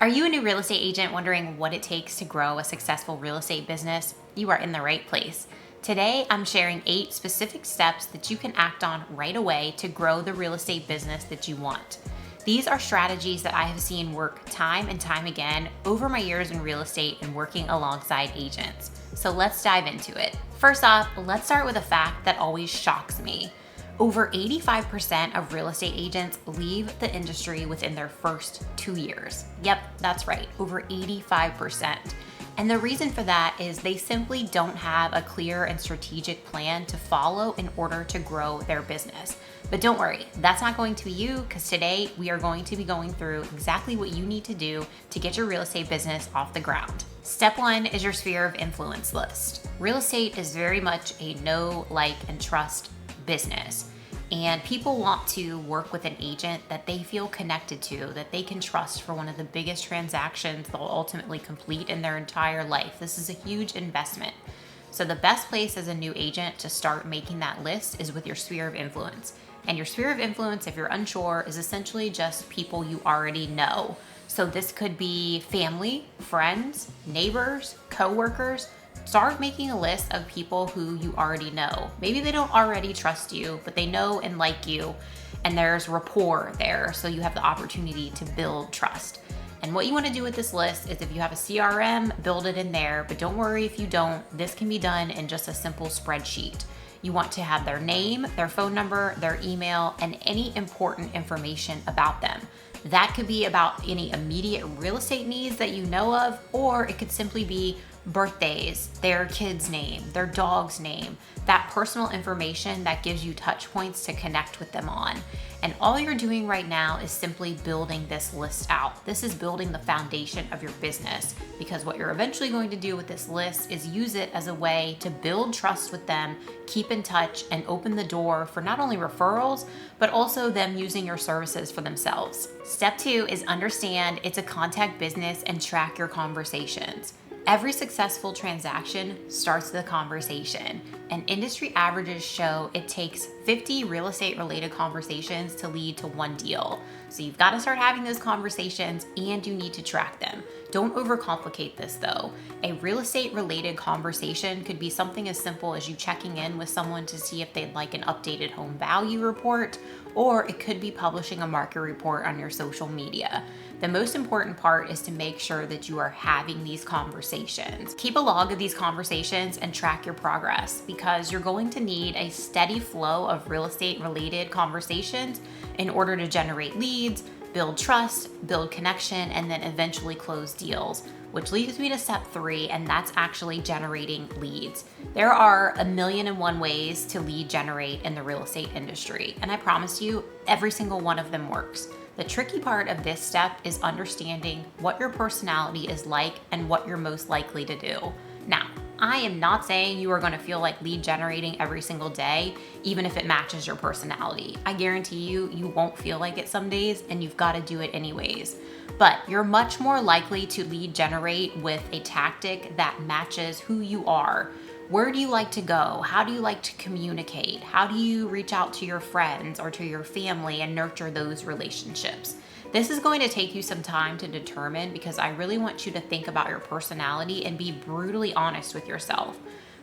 Are you a new real estate agent wondering what it takes to grow a successful real estate business? You are in the right place. Today, I'm sharing 8 specific steps that you can act on right away to grow the real estate business that you want. These are strategies that I have seen work time and time again over my years in real estate and working alongside agents. So let's dive into it. First off, let's start with a fact that always shocks me. Over 85% of real estate agents leave the industry within their first 2 years. Yep, that's right, over 85%. And the reason for that is they simply don't have a clear and strategic plan to follow in order to grow their business. But don't worry, that's not going to be you, because today we are going to be going through exactly what you need to do to get your real estate business off the ground. Step 1 is your sphere of influence list. Real estate is very much a know, like, and trust business. And people want to work with an agent that they feel connected to, that they can trust for one of the biggest transactions they'll ultimately complete in their entire life. This is a huge investment. So the best place as a new agent to start making that list is with your sphere of influence. And your sphere of influence, if you're unsure, is essentially just people you already know. So this could be family, friends, neighbors, coworkers. Start making a list of people who you already know. Maybe they don't already trust you, but they know and like you, and there's rapport there, so you have the opportunity to build trust. And what you want to do with this list is, if you have a CRM, build it in there, but don't worry if you don't. This can be done in just a simple spreadsheet. You want to have their name, their phone number, their email, and any important information about them. That could be about any immediate real estate needs that you know of, or it could simply be birthdays, their kid's name, their dog's name, that personal information that gives you touch points to connect with them on. And all you're doing right now is simply building this list out. This is building the foundation of your business, because what you're eventually going to do with this list is use it as a way to build trust with them, keep in touch, and open the door for not only referrals, but also them using your services for themselves. Step 2 is understand it's a contact business and track your conversations. Every successful transaction starts with a conversation, and industry averages show it takes 50 real estate related conversations to lead to one deal. So you've got to start having those conversations, and you need to track them. Don't overcomplicate this though. A real estate related conversation could be something as simple as you checking in with someone to see if they'd like an updated home value report, or it could be publishing a market report on your social media. The most important part is to make sure that you are having these conversations. Keep a log of these conversations and track your progress, because you're going to need a steady flow of real estate related conversations in order to generate leads, build trust, build connection, and then eventually close deals. Which leads me to step 3, and that's actually generating leads. There are 1,000,001 ways to lead generate in the real estate industry, and I promise you, every single one of them works. The tricky part of this step is understanding what your personality is like and what you're most likely to do. Now, I am not saying you are going to feel like lead generating every single day, even if it matches your personality. I guarantee you, you won't feel like it some days, and you've got to do it anyways. But you're much more likely to lead generate with a tactic that matches who you are. Where do you like to go? How do you like to communicate? How do you reach out to your friends or to your family and nurture those relationships? This is going to take you some time to determine, because I really want you to think about your personality and be brutally honest with yourself.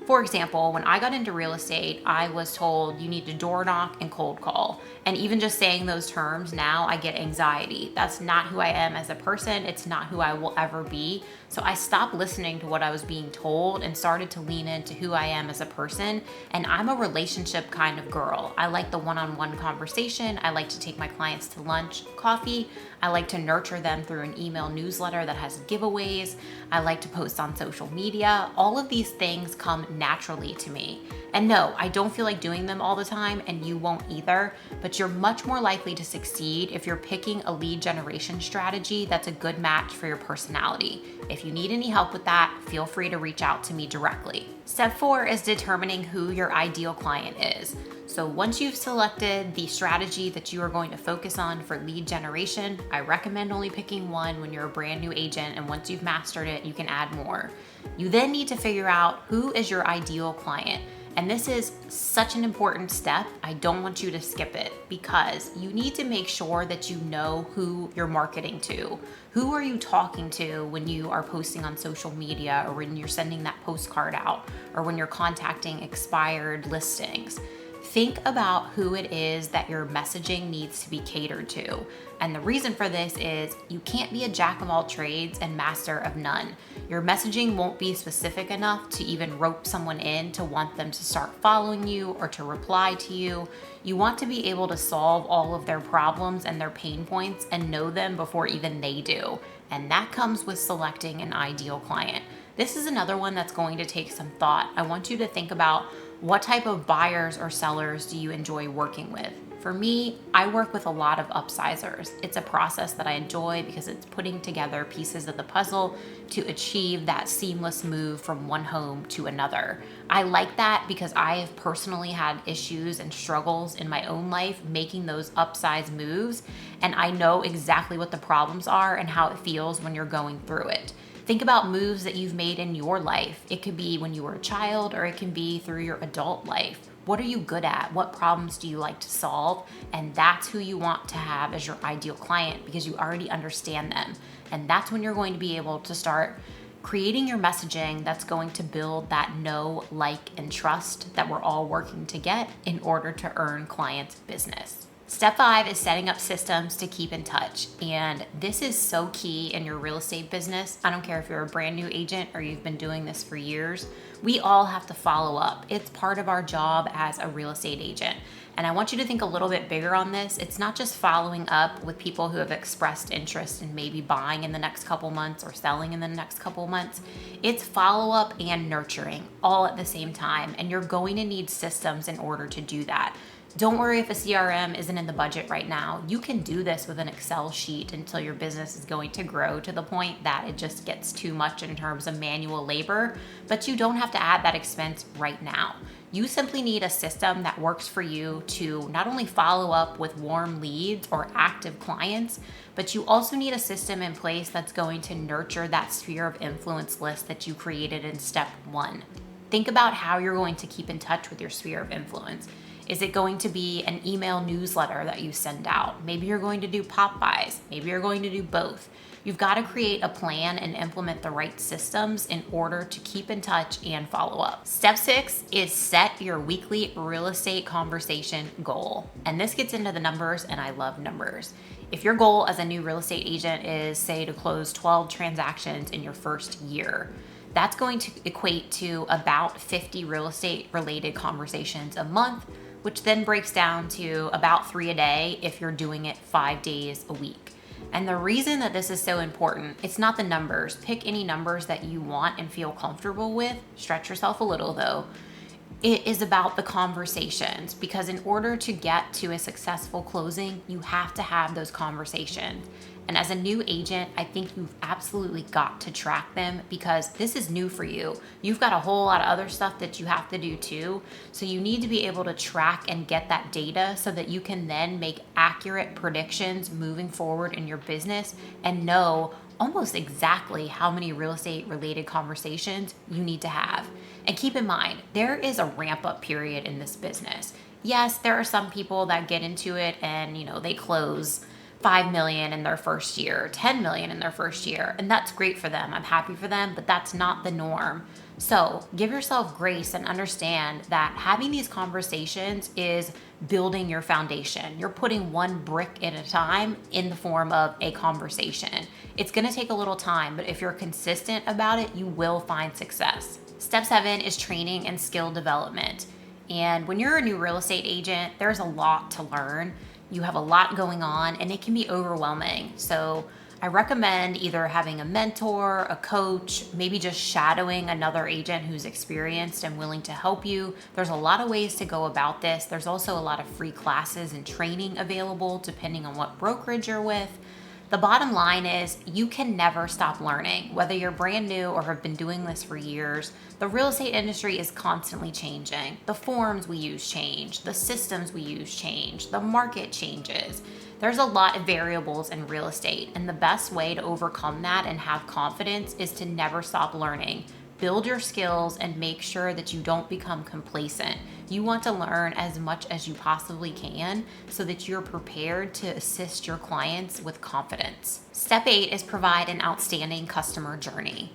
For example, when I got into real estate, I was told you need to door knock and cold call. And even just saying those terms now, I get anxiety. That's not who I am as a person. It's not who I will ever be. So I stopped listening to what I was being told and started to lean into who I am as a person. And I'm a relationship kind of girl. I like the one-on-one conversation. I like to take my clients to lunch, coffee. I like to nurture them through an email newsletter that has giveaways. I like to post on social media. All of these things come naturally to me. And no, I don't feel like doing them all the time, and you won't either, but you're much more likely to succeed if you're picking a lead generation strategy that's a good match for your personality. If you need any help with that, feel free to reach out to me directly. Step 4 is determining who your ideal client is. So once you've selected the strategy that you are going to focus on for lead generation, I recommend only picking one when you're a brand new agent, and once you've mastered it, you can add more. You then need to figure out who is your ideal client. And this is such an important step. I don't want you to skip it because you need to make sure that you know who you're marketing to. Who are you talking to when you are posting on social media, or when you're sending that postcard out, or when you're contacting expired listings? Think about who it is that your messaging needs to be catered to. And the reason for this is you can't be a jack of all trades and master of none. Your messaging won't be specific enough to even rope someone in to want them to start following you or to reply to you. You want to be able to solve all of their problems and their pain points and know them before even they do. And that comes with selecting an ideal client. This is another one that's going to take some thought. I want you to think about, what type of buyers or sellers do you enjoy working with? For me, I work with a lot of upsizers. It's a process that I enjoy because it's putting together pieces of the puzzle to achieve that seamless move from one home to another. I like that because I have personally had issues and struggles in my own life making those upsize moves, and I know exactly what the problems are and how it feels when you're going through it. Think about moves that you've made in your life. It could be when you were a child, or it can be through your adult life. What are you good at? What problems do you like to solve? And that's who you want to have as your ideal client because you already understand them. And that's when you're going to be able to start creating your messaging that's going to build that know, like, and trust that we're all working to get in order to earn clients' business. Step 5 is setting up systems to keep in touch. And this is so key in your real estate business. I don't care if you're a brand new agent or you've been doing this for years. We all have to follow up. It's part of our job as a real estate agent. And I want you to think a little bit bigger on this. It's not just following up with people who have expressed interest in maybe buying in the next couple months or selling in the next couple months. It's follow up and nurturing all at the same time. And you're going to need systems in order to do that. Don't worry if a CRM isn't in the budget right now. You can do this with an Excel sheet until your business is going to grow to the point that it just gets too much in terms of manual labor, but you don't have to add that expense right now. You simply need a system that works for you to not only follow up with warm leads or active clients, but you also need a system in place that's going to nurture that sphere of influence list that you created in step 1. Think about how you're going to keep in touch with your sphere of influence. Is it going to be an email newsletter that you send out? Maybe you're going to do pop-bys. Maybe you're going to do both. You've got to create a plan and implement the right systems in order to keep in touch and follow up. Step 6 is set your weekly real estate conversation goal. And this gets into the numbers, and I love numbers. If your goal as a new real estate agent is, say, to close 12 transactions in your first year, that's going to equate to about 50 real estate related conversations a month, which then breaks down to about 3 a day if you're doing it 5 days a week. And the reason that this is so important, it's not the numbers. Pick any numbers that you want and feel comfortable with. Stretch yourself a little though. It is about the conversations, because in order to get to a successful closing, you have to have those conversations. And as a new agent, I think you've absolutely got to track them because this is new for you. You've got a whole lot of other stuff that you have to do too. So you need to be able to track and get that data so that you can then make accurate predictions moving forward in your business and know almost exactly how many real estate related conversations you need to have. And keep in mind, there is a ramp up period in this business. Yes, there are some people that get into it and, they close 5 million in their first year, 10 million in their first year, and that's great for them. I'm happy for them, but that's not the norm. So give yourself grace and understand that having these conversations is building your foundation. You're putting one brick at a time in the form of a conversation. It's going to take a little time, but if you're consistent about it, you will find success. Step 7 is training and skill development. And when you're a new real estate agent, there's a lot to learn. You have a lot going on and it can be overwhelming. So I recommend either having a mentor, a coach, maybe just shadowing another agent who's experienced and willing to help you. There's a lot of ways to go about this. There's also a lot of free classes and training available depending on what brokerage you're with. The bottom line is you can never stop learning. Whether you're brand new or have been doing this for years, the real estate industry is constantly changing. The forms we use change, the systems we use change, the market changes. There's a lot of variables in real estate, and the best way to overcome that and have confidence is to never stop learning. Build your skills and make sure that you don't become complacent. You want to learn as much as you possibly can so that you're prepared to assist your clients with confidence. Step 8 is provide an outstanding customer journey.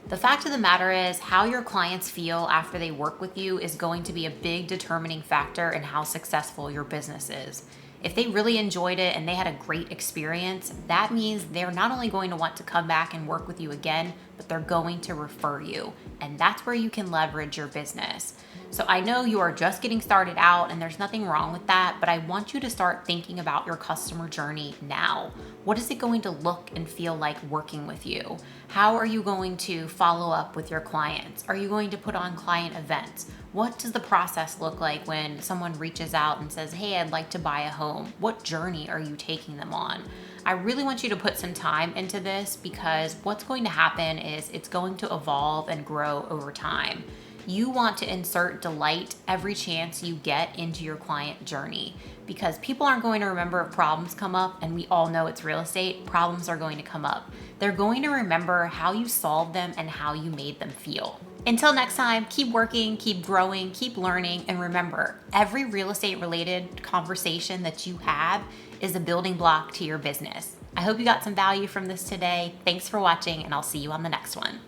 The fact of the matter is, how your clients feel after they work with you is going to be a big determining factor in how successful your business is. If they really enjoyed it and they had a great experience, that means they're not only going to want to come back and work with you again, but they're going to refer you. And that's where you can leverage your business. So I know you are just getting started out and there's nothing wrong with that, but I want you to start thinking about your customer journey now. What is it going to look and feel like working with you? How are you going to follow up with your clients? Are you going to put on client events? What does the process look like when someone reaches out and says, hey, I'd like to buy a home? What journey are you taking them on? I really want you to put some time into this because what's going to happen is it's going to evolve and grow over time. You want to insert delight every chance you get into your client journey because people aren't going to remember if problems come up, and we all know it's real estate, problems are going to come up. They're going to remember how you solved them and how you made them feel. Until next time, keep working, keep growing, keep learning, and remember, every real estate related conversation that you have is a building block to your business. I hope you got some value from this today. Thanks for watching, and I'll see you on the next one.